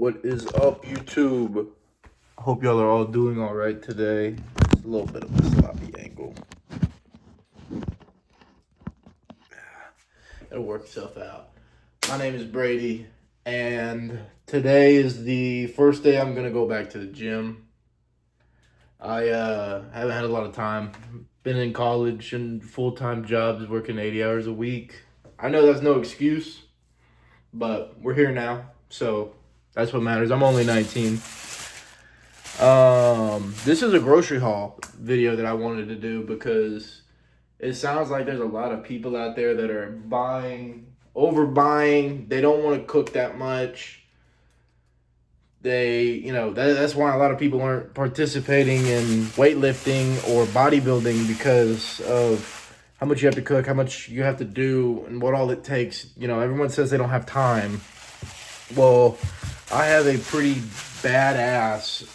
What is up, YouTube? I hope y'all are all doing all right today. It's a little bit of a sloppy angle. It'll work itself out. My name is Brady, and today is the first day I'm gonna go back to the gym. I haven't had a lot of time. Been in college and full-time jobs, working 80 hours a week. I know that's no excuse, but we're here now, so that's what matters. I'm only 19. This is a grocery haul video that I wanted to do because it sounds like there's a lot of people out there that are overbuying. They don't want to cook that much. That's why a lot of people aren't participating in weightlifting or bodybuilding because of how much you have to cook, how much you have to do, and what all it takes. Everyone says they don't have time. Well, I have a pretty badass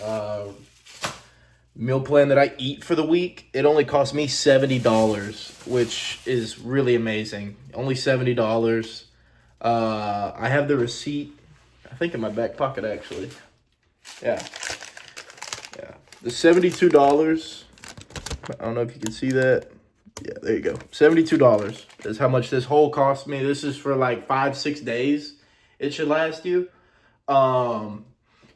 meal plan that I eat for the week. It only costs me $70, which is really amazing. Only $70. I have the receipt, I think, in my back pocket, actually. Yeah. The $72, I don't know if you can see that. Yeah, there you go. $72 is how much this whole cost me. This is for like 5-6 days. It should last you.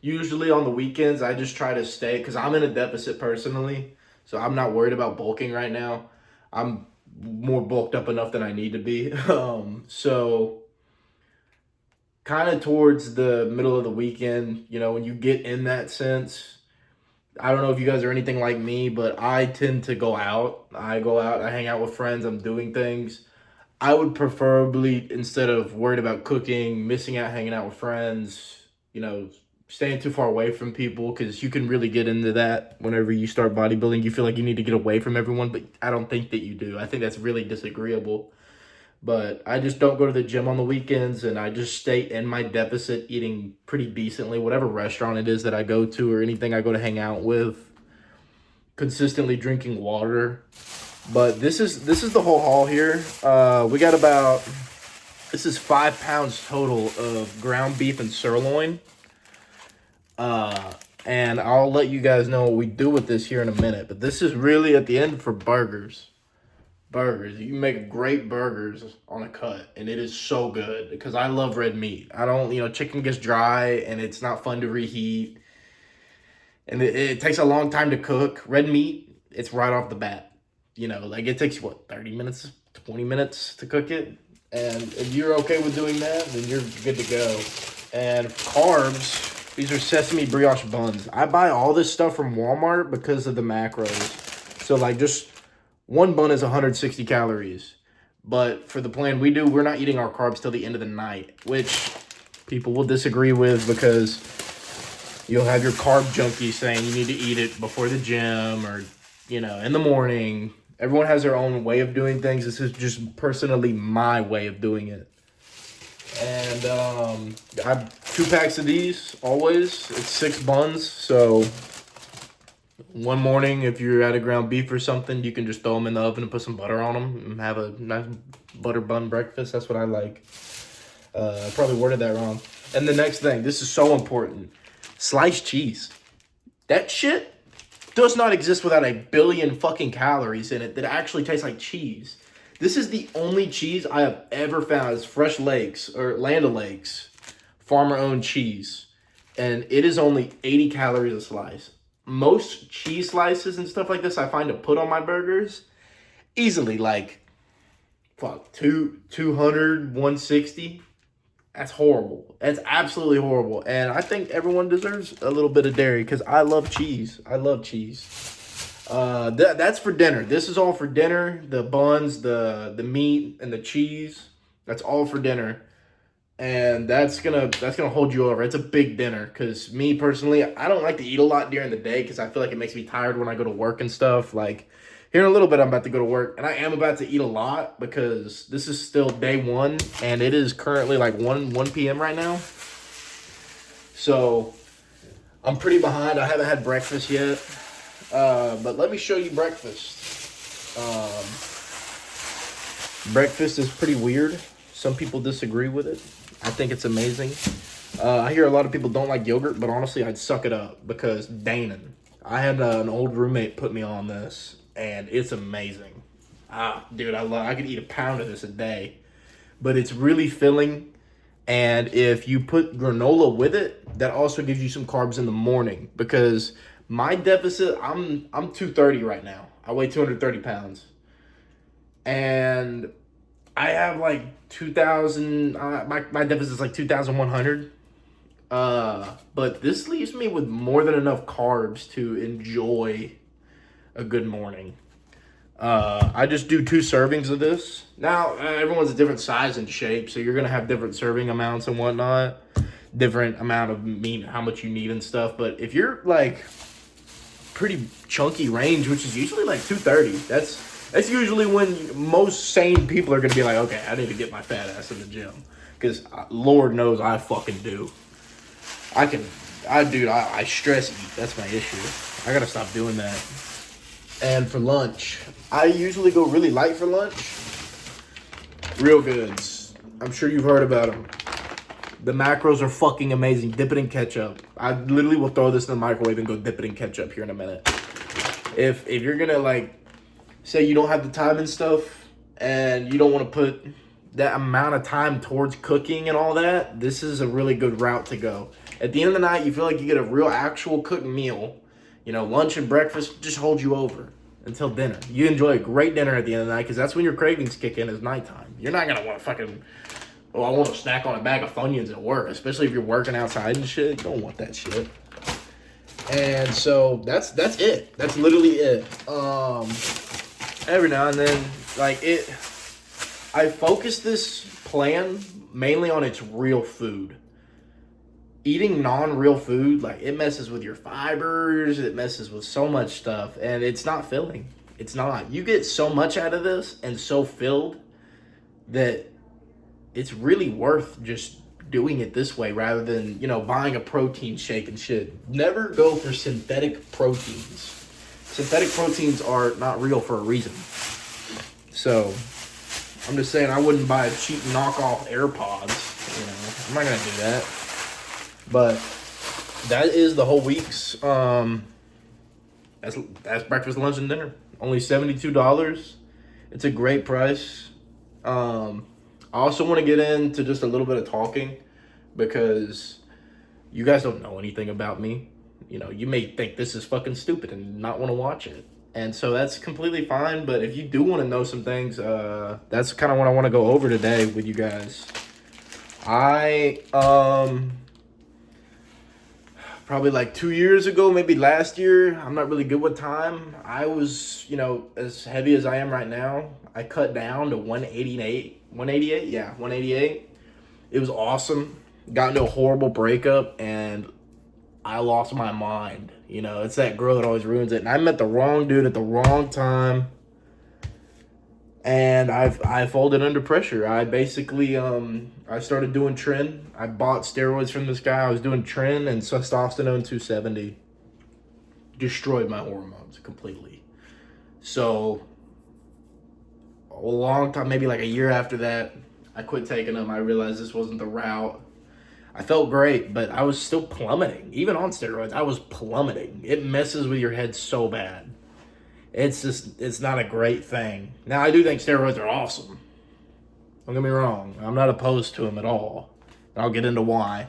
Usually on the weekends, I just try to stay, because I'm in a deficit personally, so I'm not worried about bulking right now. I'm more bulked up enough than I need to be. So kind of towards the middle of the weekend, when you get in that sense, I don't know if you guys are anything like me, but I tend to go out. I hang out with friends, I'm doing things. I would preferably, instead of worried about cooking, missing out, hanging out with friends, staying too far away from people, because you can really get into that whenever you start bodybuilding. You feel like you need to get away from everyone, but I don't think that you do. I think that's really disagreeable. But I just don't go to the gym on the weekends, and I just stay in my deficit, eating pretty decently, whatever restaurant it is that I go to or anything I go to hang out with, consistently drinking water. But this is the whole haul here. This is 5 pounds total of ground beef and sirloin. And I'll let you guys know what we do with this here in a minute. But this is really at the end for burgers. Burgers. You can make great burgers on a cut, and it is so good because I love red meat. Chicken gets dry and it's not fun to reheat. And it takes a long time to cook. Red meat, it's right off the bat. It takes 30 minutes, 20 minutes to cook it. And if you're okay with doing that, then you're good to go. And carbs, these are sesame brioche buns. I buy all this stuff from Walmart because of the macros. So just one bun is 160 calories. But for the plan we do, we're not eating our carbs till the end of the night, which people will disagree with because you'll have your carb junkies saying you need to eat it before the gym or, in the morning. Everyone has their own way of doing things. This is just personally my way of doing it. And I have 2 packs of these always. It's 6 buns. So one morning, if you're at a ground beef or something, you can just throw them in the oven and put some butter on them and have a nice butter bun breakfast. That's what I like. I probably worded that wrong. And the next thing, this is so important. Sliced cheese. That shit does not exist without a billion fucking calories in it that actually tastes like cheese. This is the only cheese I have ever found. It's Fresh Lakes or Land O'Lakes farmer-owned cheese. And it is only 80 calories a slice. Most cheese slices and stuff like this I find to put on my burgers, easily 200, 160. That's horrible. That's absolutely horrible. And I think everyone deserves a little bit of dairy because I love cheese. I love cheese. That's for dinner. This is all for dinner. The buns, the meat, and the cheese. That's all for dinner. And that's gonna hold you over. It's a big dinner because me personally, I don't like to eat a lot during the day because I feel like it makes me tired when I go to work and stuff. Here in a little bit, I'm about to go to work, and I am about to eat a lot because this is still day 1, and it is currently 1 p.m. right now. So I'm pretty behind. I haven't had breakfast yet, but let me show you breakfast. Breakfast is pretty weird. Some people disagree with it. I think it's amazing. I hear a lot of people don't like yogurt, but honestly, I'd suck it up because Danon. I had an old roommate put me on this, and it's amazing. Dude, I could eat a pound of this a day, but it's really filling. And if you put granola with it, that also gives you some carbs in the morning. Because my deficit, I'm 230 right now. I weigh 230 pounds, and I have like 2,000. My deficit is like 2,100. But this leaves me with more than enough carbs to enjoy a good morning. I just do 2 servings of this. Now, everyone's a different size and shape, so you're going to have different serving amounts and whatnot. Different amount of meat, how much you need and stuff. But if you're like pretty chunky range, which is usually like 230, that's usually when most sane people are going to be like, okay, I need to get my fat ass in the gym. Because Lord knows I fucking do. I stress eat. That's my issue. I gotta stop doing that. And for lunch, I usually go really light for lunch. Real Goods. I'm sure you've heard about them. The macros are fucking amazing. Dip it in ketchup. I literally will throw this in the microwave and go dip it in ketchup here in a minute. If you're gonna like, say you don't have the time and stuff, and you don't want to put that amount of time towards cooking and all that, this is a really good route to go. At the end of the night, you feel like you get a real actual cooked meal. You know, lunch and breakfast just hold you over until dinner. You enjoy a great dinner at the end of the night because that's when your cravings kick in is nighttime. You're not going to want to fucking, oh, I want to snack on a bag of Funyuns at work, especially if you're working outside and shit. You don't want that shit. And so that's it. That's literally it. Every now and then, like I focus this plan mainly on its real food. Eating non-real food, like, it messes with your fibers, it messes with so much stuff, and it's not filling. It's not. You get so much out of this and so filled that it's really worth just doing it this way rather than, you know, buying a protein shake and shit. Never go for synthetic proteins. Synthetic proteins are not real for a reason. So, I'm just saying I wouldn't buy a cheap knockoff AirPods, you know. I'm not going to do that. But that is the whole week's. That's breakfast, lunch, and dinner. Only $72. It's a great price. I also want to get into just a little bit of talking because you guys don't know anything about me. You know, you may think this is fucking stupid and not want to watch it. And so that's completely fine. But if you do want to know some things, that's kind of what I want to go over today with you guys. Probably like 2 years ago, maybe last year. I'm not really good with time. I was, you know, as heavy as I am right now. I cut down to 188. 188? Yeah, 188. It was awesome. Got into a horrible breakup, and I lost my mind. You know, it's that girl that always ruins it. And I met the wrong dude at the wrong time. And I folded under pressure. I basically I started doing tren. I bought steroids from this guy. I was doing tren and testosterone 270. Destroyed my hormones completely. So a long time, maybe like a year after that, I quit taking them. I realized this wasn't the route. I felt great, but I was still plummeting. Even on steroids, I was plummeting. It messes with your head so bad. It's not a great thing. Now, I do think steroids are awesome. Don't get me wrong. I'm not opposed to them at all. I'll get into why.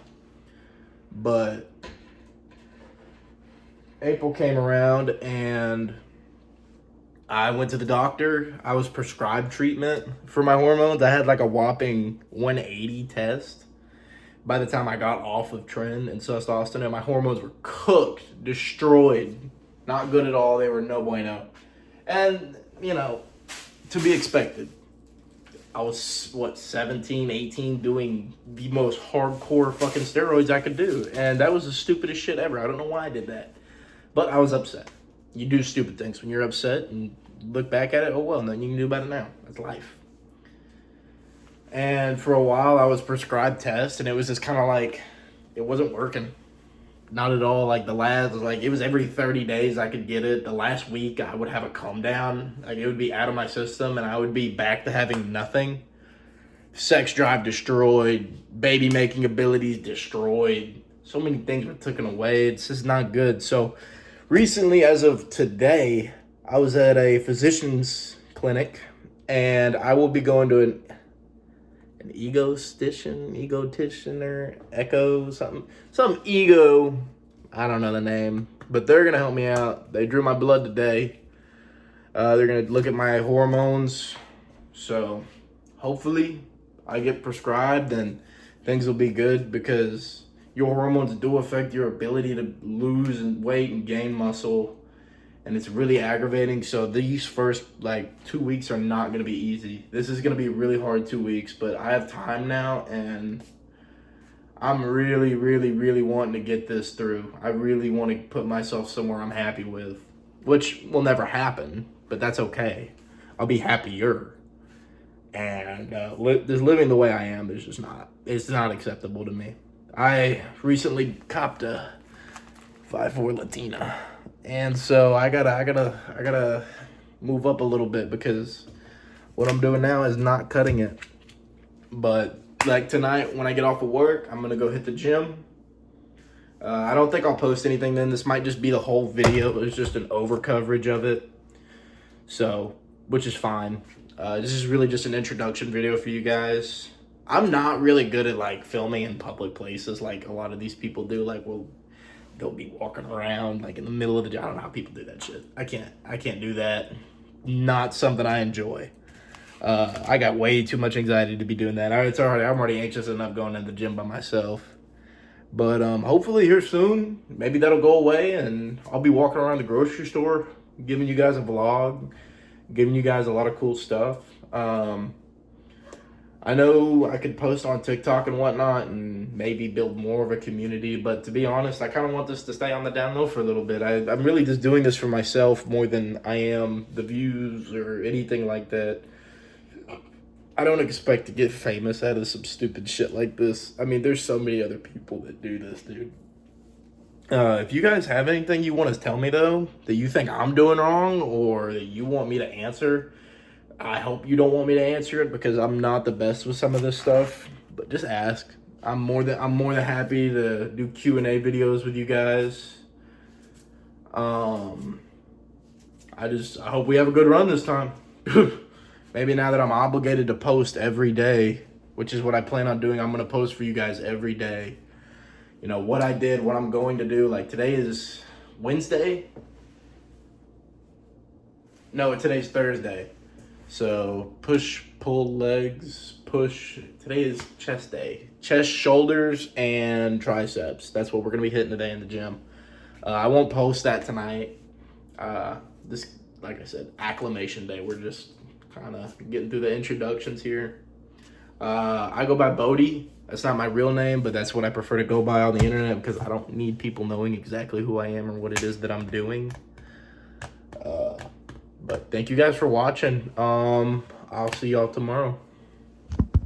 But April came around and I went to the doctor. I was prescribed treatment for my hormones. I had like a whopping 180 test by the time I got off of tren and testosterone. My hormones were cooked, destroyed. Not good at all. They were no bueno. And, you know, to be expected. I was, 17, 18, doing the most hardcore fucking steroids I could do. And that was the stupidest shit ever. I don't know why I did that. But I was upset. You do stupid things when you're upset and look back at it. Oh, well, nothing you can do about it now. That's life. And for a while, I was prescribed tests, and it was just kind of like, it wasn't working. Not at all. Like, it was every 30 days I could get it. The last week, I would have a come down. Like, it would be out of my system, and I would be back to having nothing. sex drive destroyed, baby making abilities destroyed. So many things were taken away. It's just not good. So recently, as of today, I was at a physician's clinic, and I will be going to an egotician or echo some ego. I don't know the name, but they're gonna help me out. They drew my blood today. They're gonna look at my hormones. So hopefully I get prescribed and things will be good, because your hormones do affect your ability to lose weight and gain muscle, and it's really aggravating. So these first like 2 weeks are not going to be easy. This is going to be really hard 2 weeks, but I have time now, and I'm really wanting to get this through. I really want to put myself somewhere I'm happy with, which will never happen, but that's okay. I'll be happier. And just living the way I am is just it's not acceptable to me. I recently copped a 5'4" Latina, and so I gotta move up a little bit, because what I'm doing now is not cutting it. But like tonight, when I get off of work, I'm gonna go hit the gym. I don't think I'll post anything then. This might just be the whole video. It's just an over coverage of it, so which is fine. This is really just an introduction video for you guys. I'm not really good at like filming in public places like a lot of these people do. Like, they'll be walking around like in the middle of the. I don't know how people do that shit. I can't do that. Not something I enjoy. I got way too much anxiety to be doing that. I'm already anxious enough going to the gym by myself. But hopefully here soon, maybe that'll go away, and I'll be walking around the grocery store, giving you guys a vlog, giving you guys a lot of cool stuff. I know I could post on TikTok and whatnot and maybe build more of a community, but to be honest, I kind of want this to stay on the down low for a little bit. I'm really just doing this for myself more than I am the views or anything like that. I don't expect to get famous out of some stupid shit like this. I mean, there's so many other people that do this, dude. If you guys have anything you want to tell me, though, that you think I'm doing wrong or that you want me to answer, I hope you don't want me to answer it, because I'm not the best with some of this stuff. But just ask. I'm more than happy to do Q&A videos with you guys. I hope we have a good run this time. Maybe now that I'm obligated to post every day, which is what I plan on doing, I'm going to post for you guys every day. You know, what I did, what I'm going to do. Like, today is Wednesday. No, today's Thursday. So, push, pull, legs, push. Today is chest day. Chest, shoulders, and triceps. That's what we're going to be hitting today in the gym. I won't post that tonight. This, like I said, acclimation day. We're just kind of getting through the introductions here. I go by Bodie. That's not my real name, but that's what I prefer to go by on the internet, because I don't need people knowing exactly who I am or what it is that I'm doing. But thank you guys for watching. I'll see y'all tomorrow.